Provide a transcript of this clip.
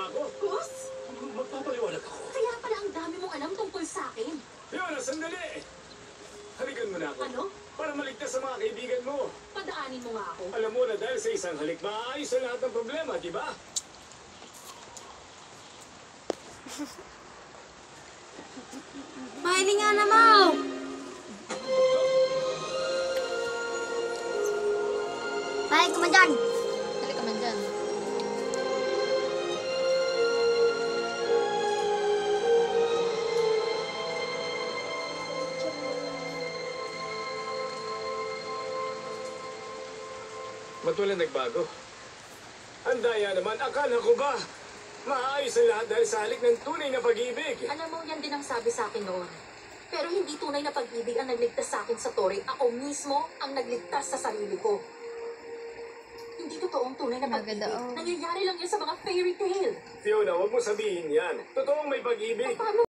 ako. Gus? Magpapaliwanag ako. Kaya pala ang dami mong alam tungkol sa akin. Fiona, sandali! Halikan mo na ako. Ano? Para maligtas sa mga kaibigan mo. Padaanin mo nga ako. Alam mo na dahil sa isang halik, maayos ang lahat ng problema, di ba? Mahiling nga na mo! Balik ka man dyan! Dali ka man dyan. Ba't wala nagbago? Ang daya naman, akala ko ba? Maayos ang lahat dahil sa halik ng tunay na pag-ibig. Alam mo, yan din ang sabi sa akin noon. Pero hindi tunay na pag-ibig ang nagligtas sa akin sa Torre. Ako mismo ang nagligtas sa sarili ko. Hindi totoong tunay na pag-ibig. Maganda, oh. Nangyayari lang yan sa mga fairy tale. Fiona, huwag mo sabihin yan. Totoong may pag-ibig. Paano